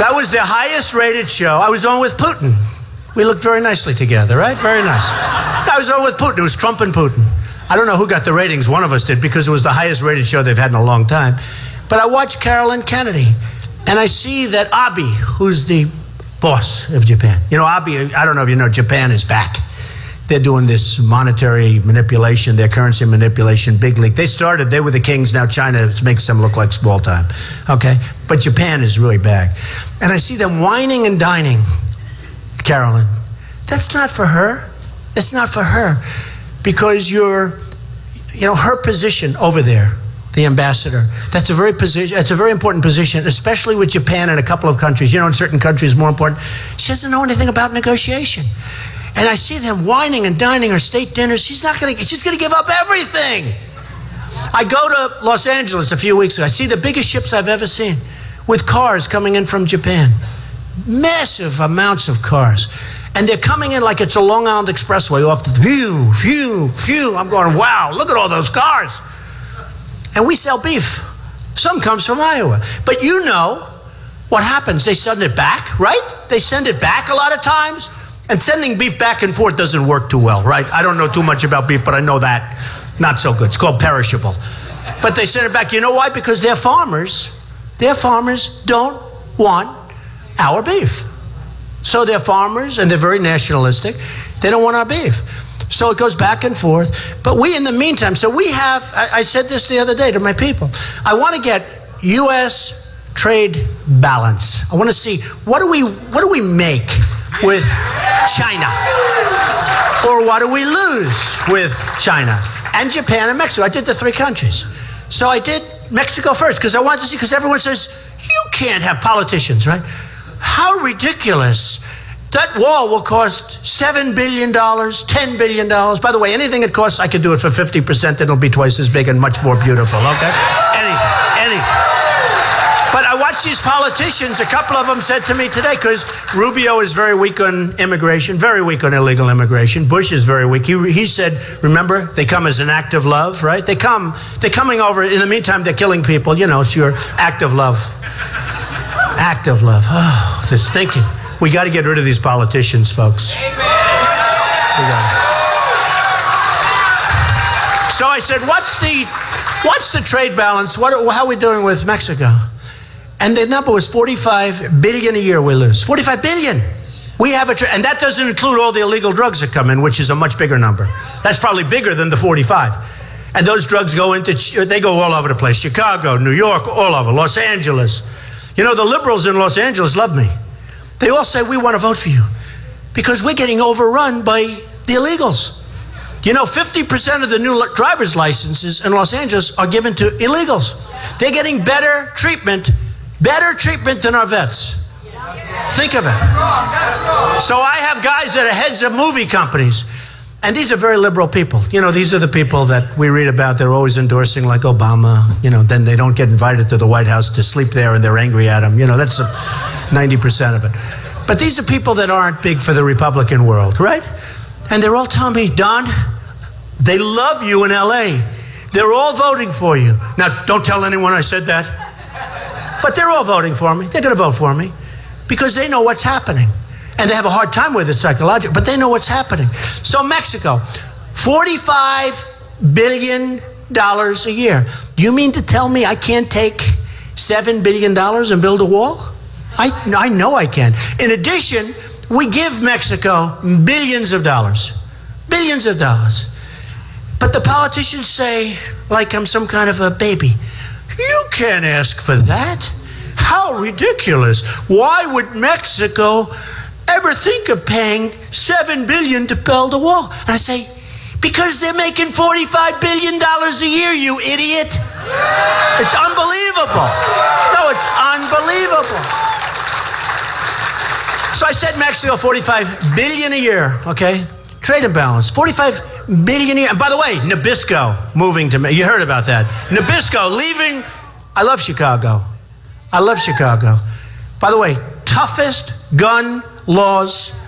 That was the highest rated show. I was on with Putin. We looked very nicely together, right? Very nice. I was on with Putin. It was Trump and Putin. I don't know who got the ratings. One of us did, because it was the highest rated show they've had in a long time. But I watched Carolyn Kennedy, and I see that Abe, who's the boss of Japan. You know, Abe, I don't know if you know, Japan is back. They're doing this monetary manipulation, their currency manipulation, big league. They were the kings, now China makes them look like small time. Okay? But Japan is really back. And I see them whining and dining, Carolyn. That's not for her. It's not for her. Because her position over there, the ambassador, that's a very important position, especially with Japan and a couple of countries. You know, in certain countries more important. She doesn't know anything about negotiation. And I see them whining and dining her state dinners. She's going to give up everything. I go to Los Angeles a few weeks ago. I see the biggest ships I've ever seen with cars coming in from Japan. Massive amounts of cars. And they're coming in like it's a Long Island Expressway off the phew. I'm going, wow, look at all those cars. And we sell beef. Some comes from Iowa. But you know what happens. They send it back, right? They send it back a lot of times. And sending beef back and forth doesn't work too well, right? I don't know too much about beef, but I know that. Not so good. It's called perishable. But they send it back. You know why? Because their farmers don't want our beef. So they're farmers, and they're very nationalistic. They don't want our beef. So it goes back and forth. But we, in the meantime, so we have, I said this the other day to my people, I want to get U.S. trade balance. I want to see, what do we make with China? Or what do we lose with China? And Japan and Mexico. I did the three countries. So I did Mexico first, because I wanted to see, because everyone says, you can't have politicians, right? How ridiculous. That wall will cost $7 billion, $10 billion. By the way, anything it costs, I could do it for 50%. It'll be twice as big and much more beautiful, okay? Anything. But I watch these politicians. A couple of them said to me today, because Rubio is very weak on immigration, very weak on illegal immigration. Bush is very weak. He said, remember, they come as an act of love, right? They're coming over. In the meantime, they're killing people. You know, it's your act of love. Act of love. Oh, just thinking. We got to get rid of these politicians, folks. Amen. So I said, what's the trade balance? How are we doing with Mexico? And the number was $45 billion a year we lose. $45 billion. We have and that doesn't include all the illegal drugs that come in, which is a much bigger number. That's probably bigger than the 45. And those drugs they go all over the place. Chicago, New York, all over. Los Angeles. You know, the liberals in Los Angeles love me. They all say, we want to vote for you because we're getting overrun by the illegals. You know, 50% of the new driver's licenses in Los Angeles are given to illegals. They're getting better treatment than our vets. Think of it. So I have guys that are heads of movie companies, and these are very liberal people. You know, these are the people that we read about. They're always endorsing, like Obama. You know, then they don't get invited to the White House to sleep there, and they're angry at him. You know, that's 90% of it. But these are people that aren't big for the Republican world, right? And they're all telling me, Don, they love you in L.A. They're all voting for you. Now, don't tell anyone I said that. But they're all voting for me. They're going to vote for me because they know what's happening. And they have a hard time with it psychologically, but they know what's happening. So Mexico, $45 billion a year. You mean to tell me I can't take $7 billion and build a wall? I know I can. In addition, we give Mexico billions of dollars. Billions of dollars. But the politicians say, like I'm some kind of a baby, you can't ask for that. How ridiculous. Why would Mexico ever think of paying $7 billion to build a wall? And I say, because they're making $45 billion a year, you idiot. It's unbelievable. No, it's unbelievable. So I said Mexico, $45 billion a year, okay? Trade imbalance, $45 billion a year. And by the way, Nabisco moving to, you heard about that. Nabisco leaving. I love Chicago. I love Chicago. By the way, toughest gun laws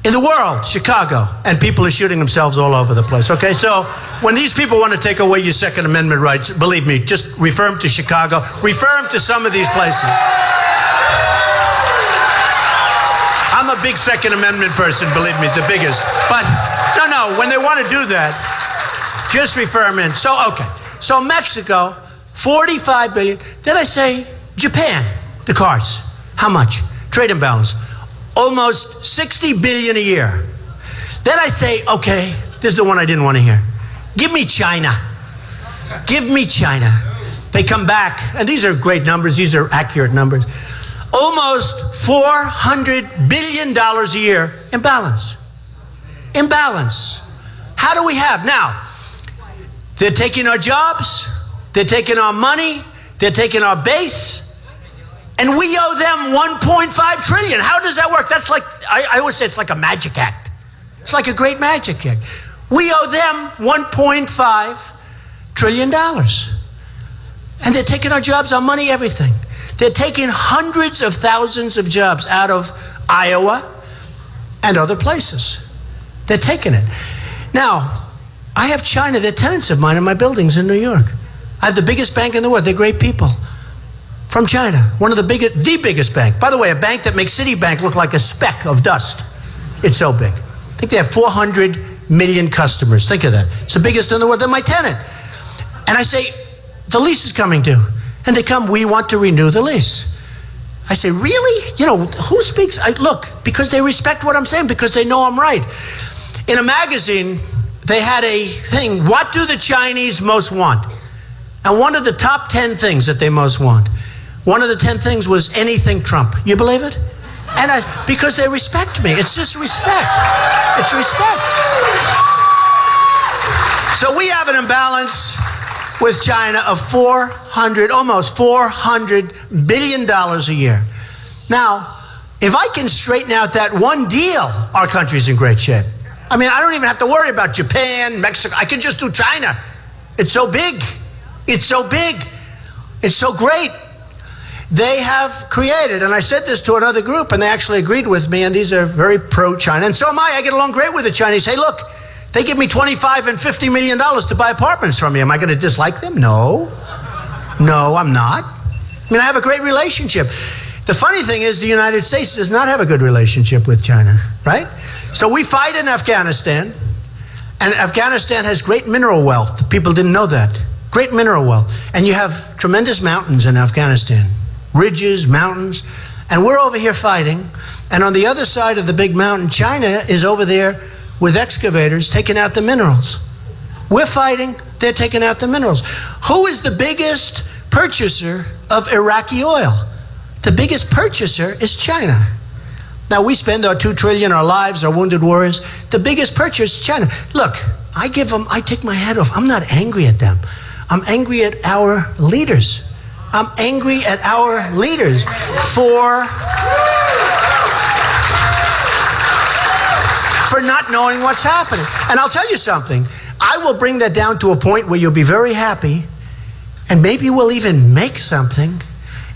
in the world, Chicago. And people are shooting themselves all over the place, okay? So when these people want to take away your Second Amendment rights, believe me, just refer them to Chicago. Refer them to some of these places. I'm a big Second Amendment person, believe me, the biggest. But no, when they want to do that, just refer them in. So, okay. So Mexico, $45 billion. Then I say Japan, the cars. How much? Trade imbalance. Almost $60 billion a year. Then I say, okay, this is the one I didn't want to hear. Give me China. Give me China. They come back, and these are great numbers. These are accurate numbers. Almost $400 billion a year imbalance. Imbalance. How do we have? Now, they're taking our jobs. They're taking our money. They're taking our base. And we owe them $1.5 trillion. How does that work? That's like, I always say it's like a magic act. It's like a great magic act. We owe them $1.5 trillion. And they're taking our jobs, our money, everything. They're taking hundreds of thousands of jobs out of Iowa and other places. They're taking it. Now, I have China. They're tenants of mine in my buildings in New York. I have the biggest bank in the world. They're great people. From China, one of the biggest bank. By the way, a bank that makes Citibank look like a speck of dust. It's so big. I think they have 400 million customers. Think of that. It's the biggest in the world. They're my tenant. And I say, the lease is coming due. And they come, we want to renew the lease. I say, really? You know, who speaks? Look, because they respect what I'm saying, because they know I'm right. In a magazine, they had a thing, what do the Chinese most want? And one of the top 10 things that they most want, one of the 10 things was anything Trump. You believe it? And because they respect me. It's just respect. It's respect. So we have an imbalance with China of almost $400 billion a year. Now, if I can straighten out that one deal, our country's in great shape. I mean, I don't even have to worry about Japan, Mexico. I can just do China. It's so big. It's so big. It's so great. They have created, and I said this to another group, and they actually agreed with me, and these are very pro-China, and so am I. I get along great with the Chinese. Hey, look, they give me $25 and $50 million to buy apartments from me. Am I going to dislike them? No, I'm not. I mean, I have a great relationship. The funny thing is the United States does not have a good relationship with China, right? So we fight in Afghanistan, and Afghanistan has great mineral wealth. People didn't know that. Great mineral wealth. And you have tremendous mountains in Afghanistan. Ridges, mountains, and we're over here fighting, and on the other side of the big mountain, China is over there with excavators taking out the minerals. We're fighting, they're taking out the minerals. Who is the biggest purchaser of Iraqi oil? The biggest purchaser is China. Now we spend our $2 trillion, our lives, our wounded warriors. The biggest purchaser is China. Look, I take my hat off. I'm not angry at them. I'm angry at our leaders. I'm angry at our leaders for not knowing what's happening. And I'll tell you something. I will bring that down to a point where you'll be very happy, and maybe we'll even make something.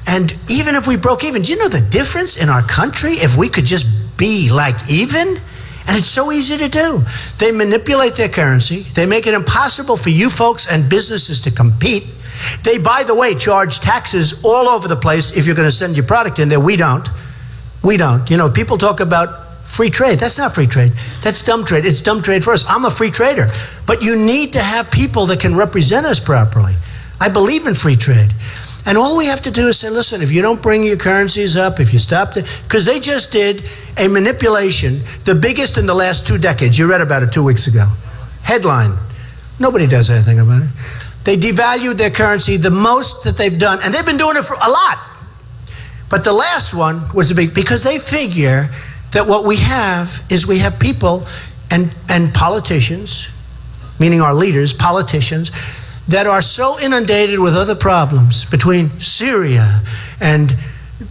And even if we broke even, do you know the difference in our country if we could just be like even? And it's so easy to do. They manipulate their currency. They make it impossible for you folks and businesses to compete. They, by the way, charge taxes all over the place if you're going to send your product in there. We don't. We don't. You know, people talk about free trade. That's not free trade. That's dumb trade. It's dumb trade for us. I'm a free trader. But you need to have people that can represent us properly. I believe in free trade. And all we have to do is say, listen, if you don't bring your currencies up, if you stop it, because they just did a manipulation, the biggest in the last 2 decades. You read about it 2 weeks ago. Headline. Nobody does anything about it. They devalued their currency the most that they've done, and they've been doing it for a lot. But the last one was a big, because they figure that what we have is we have people and politicians, meaning our leaders, politicians, that are so inundated with other problems between Syria and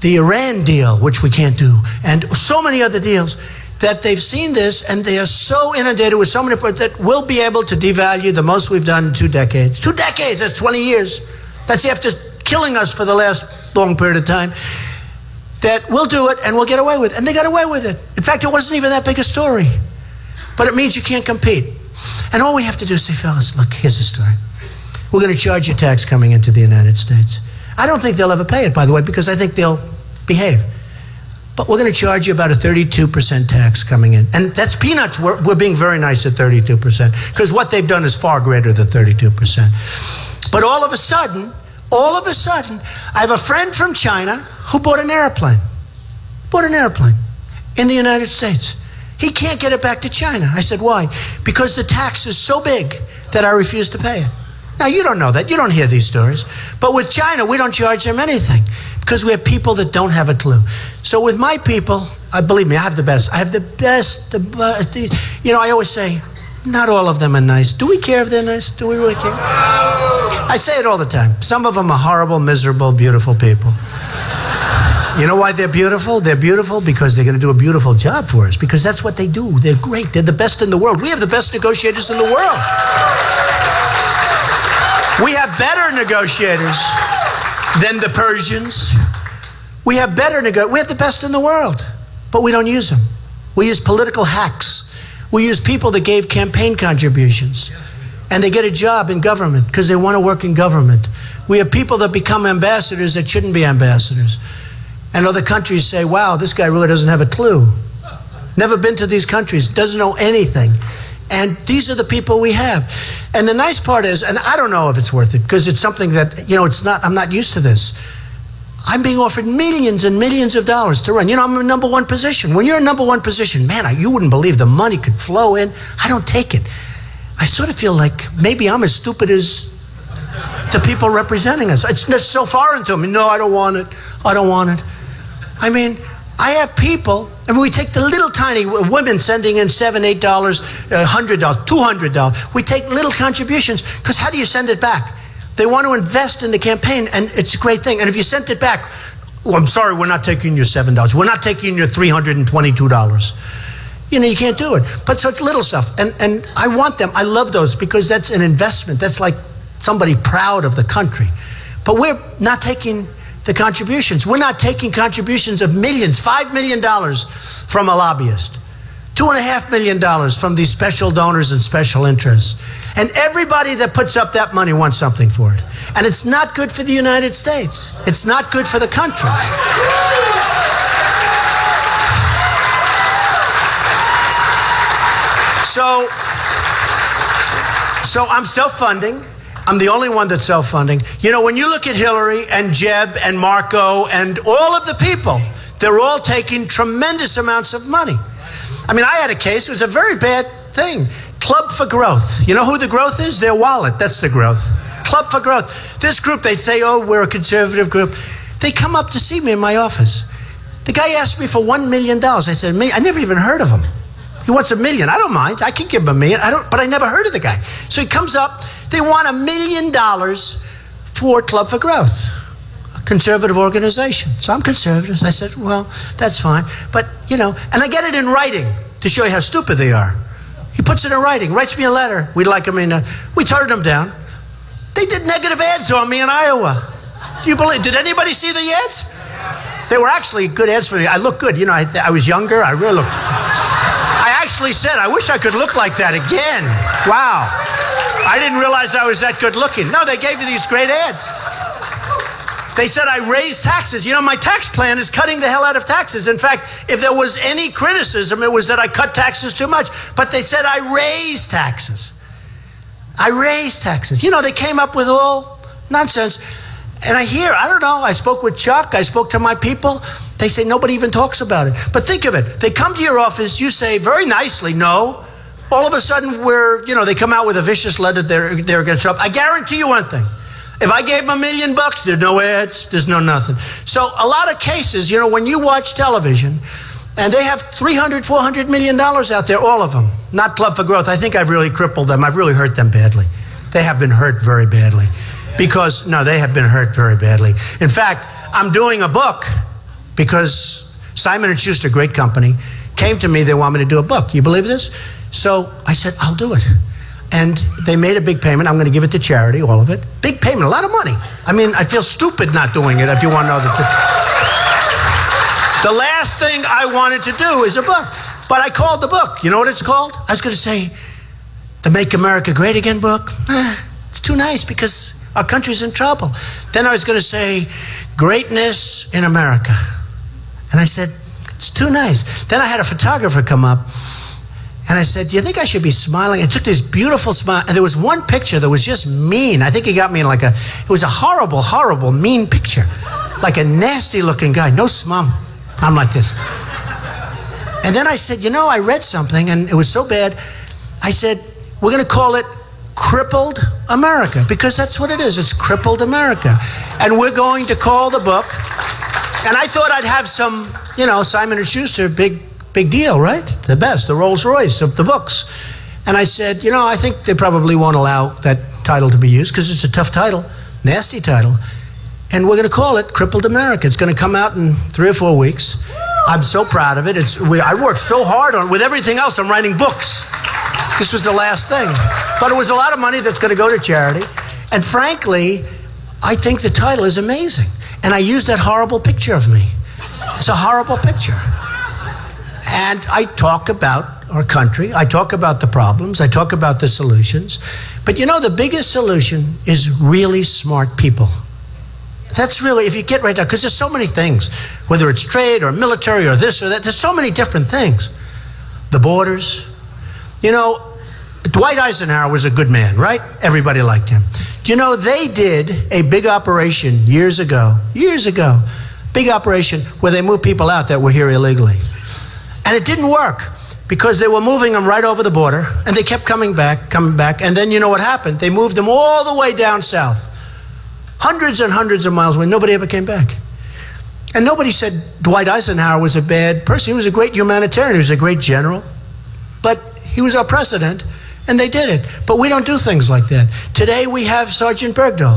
the Iran deal, which we can't do, and so many other deals, that they've seen this and they are so inundated with so many problems that we'll be able to devalue the most we've done in 2 decades. 2 decades, that's 20 years. That's after killing us for the last long period of time. That we'll do it and we'll get away with it. And they got away with it. In fact, it wasn't even that big a story. But it means you can't compete. And all we have to do is say, fellas, look, here's the story. We're going to charge you tax coming into the United States. I don't think they'll ever pay it, by the way, because I think they'll behave. But we're going to charge you about a 32% tax coming in. And that's peanuts. We're being very nice at 32%, because what they've done is far greater than 32%. But all of a sudden, I have a friend from China who bought an airplane. In the United States. He can't get it back to China. I said, why? Because the tax is so big that I refuse to pay it. Now, you don't know that. You don't hear these stories. But with China, we don't charge them anything because we have people that don't have a clue. So with my people, believe me, I have the best. I have the best. I always say, not all of them are nice. Do we care if they're nice? Do we really care? I say it all the time. Some of them are horrible, miserable, beautiful people. You know why they're beautiful? They're beautiful because they're going to do a beautiful job for us, because that's what they do. They're great. They're the best in the world. We have the best negotiators in the world. We have better negotiators than the Persians. We have the best in the world, but we don't use them. We use political hacks. We use people that gave campaign contributions, and they get a job in government because they want to work in government. We have people that become ambassadors that shouldn't be ambassadors. And other countries say, wow, this guy really doesn't have a clue. Never been to these countries, doesn't know anything. And these are the people we have. And the nice part is, and I don't know if it's worth it, because it's something that, I'm not used to this. I'm being offered millions and millions of dollars to run. I'm in number 1 position. When you're in number 1 position, man, you wouldn't believe the money could flow in. I don't take it. I sort of feel like maybe I'm as stupid as the people representing us. It's so foreign to me. No, I don't want it. I mean, I have people, we take the little tiny women sending in $7, $8, $100, $200. We take little contributions, because how do you send it back? They want to invest in the campaign, and it's a great thing. And if you sent it back, I'm sorry, we're not taking your $7. We're not taking your $322. You can't do it. But so it's little stuff. And I want them. I love those, because that's an investment. That's like somebody proud of the country. But we're not taking the contributions. We're not taking contributions of millions, $5 million from a lobbyist, $2.5 million from these special donors and special interests. And everybody that puts up that money wants something for it. And it's not good for the United States. It's not good for the country. So I'm self-funding. I'm the only one that's self-funding. When you look at Hillary and Jeb and Marco and all of the people, they're all taking tremendous amounts of money. I mean, I had a case. It was a very bad thing. Club for Growth. You know who the growth is? Their wallet. That's the growth. Club for Growth. This group, they say, oh, we're a conservative group. They come up to see me in my office. The guy asked me for $1 million. I said, I never even heard of him. He wants $1 million. I don't mind. I can give him $1 million. But I never heard of the guy. So he comes up. They want $1 million for Club for Growth, a conservative organization. So I'm conservative. I said, well, that's fine. But, and I get it in writing to show you how stupid they are. He puts it in writing, writes me a letter. We'd like him in. We turned them down. They did negative ads on me in Iowa. Do you believe? Did anybody see the ads? They were actually good ads for me. I look good. I was younger. I really looked. I actually said, I wish I could look like that again. Wow. I didn't realize I was that good looking. No, they gave you these great ads. They said I raised taxes. My tax plan is cutting the hell out of taxes. In fact, if there was any criticism, it was that I cut taxes too much. But they said I raised taxes. They came up with all Nonsense. And I don't know, I spoke with Chuck, I spoke to my people. They say nobody even talks about it. But think of it. They come to your office, you say very nicely, no. All of a sudden, they come out with a vicious letter they're going to show up. I guarantee you one thing. If I gave them $1 million, there's no ads, there's no nothing. So a lot of cases, when you watch television, and they have $300, $400 million out there, all of them. Not Club for Growth. I think I've really crippled them. I've really hurt them badly. They have been hurt very badly. They have been hurt very badly. In fact, I'm doing a book because Simon & Schuster, great company, came to me. They want me to do a book. You believe this? So I said, I'll do it. And they made a big payment. I'm going to give it to charity, all of it. Big payment, a lot of money. I mean, I feel stupid not doing it, if you want to know the truth. The last thing I wanted to do is a book. But I called the book. You know what it's called? I was going to say, the Make America Great Again book. It's too nice because our country's in trouble. Then I was going to say, Greatness in America. And I said, it's too nice. Then I had a photographer come up, and I said, do you think I should be smiling? And took this beautiful smile, and there was one picture that was just mean. I think he got me in it was a horrible, horrible, mean picture. Like a nasty-looking guy, no smum. I'm like this. And then I said, I read something, and it was so bad. I said, we're going to call it Crippled America, because that's what it is. It's Crippled America. And we're going to call the book. And I thought I'd have some, Simon & Schuster, big deal, right? The best, the Rolls Royce of the books. And I said, I think they probably won't allow that title to be used because it's a tough title, nasty title. And we're going to call it Crippled America. It's going to come out in 3 or 4 weeks. I'm so proud of it. I worked so hard on it. With everything else, I'm writing books. This was the last thing. But it was a lot of money that's going to go to charity. And frankly, I think the title is amazing. And I use that horrible picture of me. It's a horrible picture. And I talk about our country. I talk about the problems. I talk about the solutions. But the biggest solution is really smart people. That's really, if you get right down, because there's so many things, whether it's trade or military or this or that, there's so many different things. The borders. Dwight Eisenhower was a good man, right? Everybody liked him. They did a big operation years ago, big operation where they moved people out that were here illegally. And it didn't work because they were moving them right over the border, and they kept coming back. And then you know what happened? They moved them all the way down south, hundreds and hundreds of miles away. Nobody ever came back. And nobody said Dwight Eisenhower was a bad person. He was a great humanitarian. He was a great general. But he was our president, and they did it. But we don't do things like that. Today we have Sergeant Bergdahl,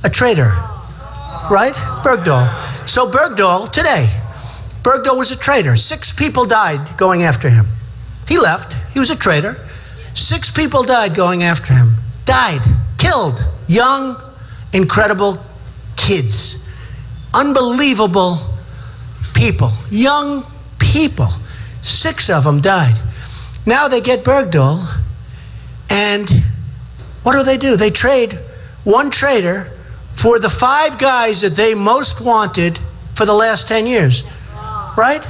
a traitor, right? Bergdahl. So Bergdahl was a traitor. 6 people died going after him. He left. He was a traitor. 6 people died going after him. Died. Killed. Young, incredible kids. Unbelievable people. Young people. 6 of them died. Now they get Bergdahl, and what do? They trade one traitor for the 5 guys that they most wanted for the last 10 years. Right?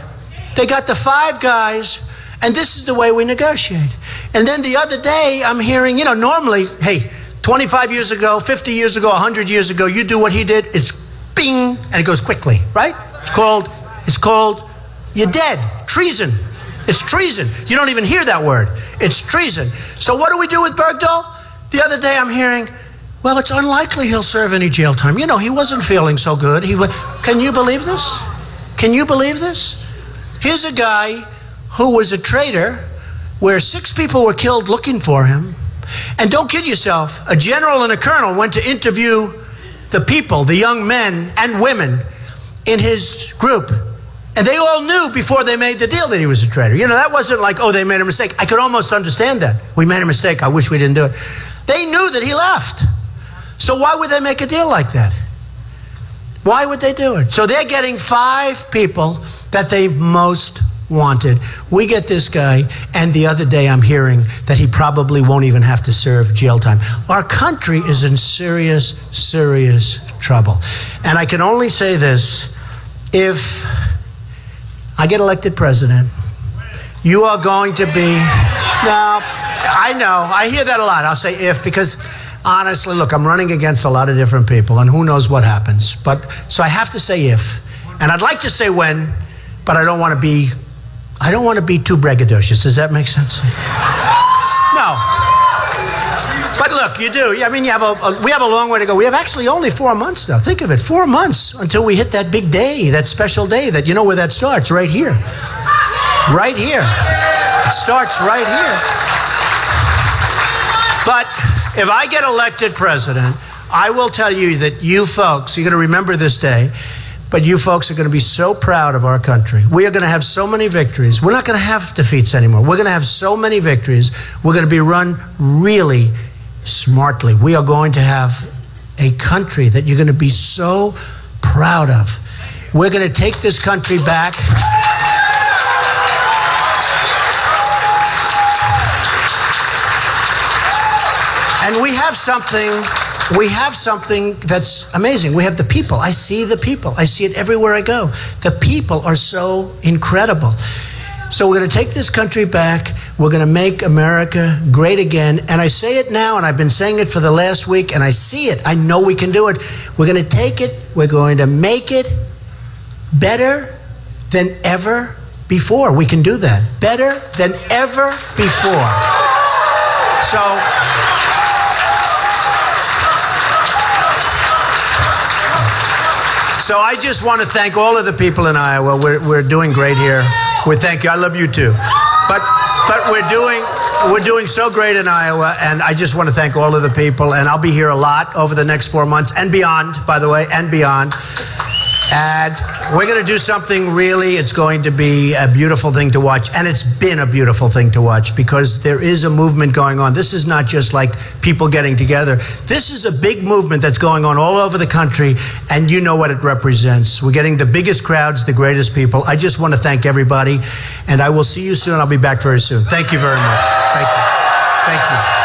They got the 5 guys, and this is the way we negotiate. And then the other day, I'm hearing, normally, hey, 25 years ago, 50 years ago, 100 years ago, you do what he did, it's bing, and it goes quickly, right? It's called, you're dead. Treason. It's treason. You don't even hear that word. It's treason. So what do we do with Bergdahl? The other day I'm hearing, well, it's unlikely he'll serve any jail time. He wasn't feeling so good. Can you believe this? Can you believe this? Here's a guy who was a traitor where 6 people were killed looking for him. And don't kid yourself, a general and a colonel went to interview the people, the young men and women in his group. And they all knew before they made the deal that he was a traitor. That wasn't like, they made a mistake. I could almost understand that. We made a mistake. I wish we didn't do it. They knew that he left. So why would they make a deal like that? Why would they do it? So they're getting 5 people that they most wanted. We get this guy, and the other day I'm hearing that he probably won't even have to serve jail time. Our country is in serious, serious trouble. And I can only say this, if I get elected president, you are going to be, now, I know, I hear that a lot. I'll say if, because honestly, look, I'm running against a lot of different people, and who knows what happens. But so I have to say if, and I'd like to say when, but I don't want to be too braggadocious. Does that make sense? No. But look, you do. I mean, we have a long way to go. We have actually only 4 months now. Think of it, 4 months until we hit that big day, that special day that, you know where that starts? Right here. Right here. It starts right here. But if I get elected president, I will tell you that you folks, you're going to remember this day, but you folks are going to be so proud of our country. We are going to have so many victories. We're not going to have defeats anymore. We're going to have so many victories. We're going to be run really smartly. We are going to have a country that you're going to be so proud of. We're going to take this country back. And we have something that's amazing. We have the people. I see the people. I see it everywhere I go. The people are so incredible. So we're going to take this country back. We're going to make America great again. And I say it now, and I've been saying it for the last week, and I see it. I know we can do it. We're going to take it. We're going to make it better than ever before. We can do that. Better than ever before. So I just want to thank all of the people in Iowa. We're doing great here. We thank you. I love you too. But we're doing so great in Iowa, and I just want to thank all of the people. And I'll be here a lot over the next 4 months and beyond, by the way, and beyond. And we're going to do something really, it's going to be a beautiful thing to watch. And it's been a beautiful thing to watch because there is a movement going on. This is not just like people getting together. This is a big movement that's going on all over the country, and you know what it represents. We're getting the biggest crowds, the greatest people. I just want to thank everybody, and I will see you soon. I'll be back very soon. Thank you very much. Thank you. Thank you.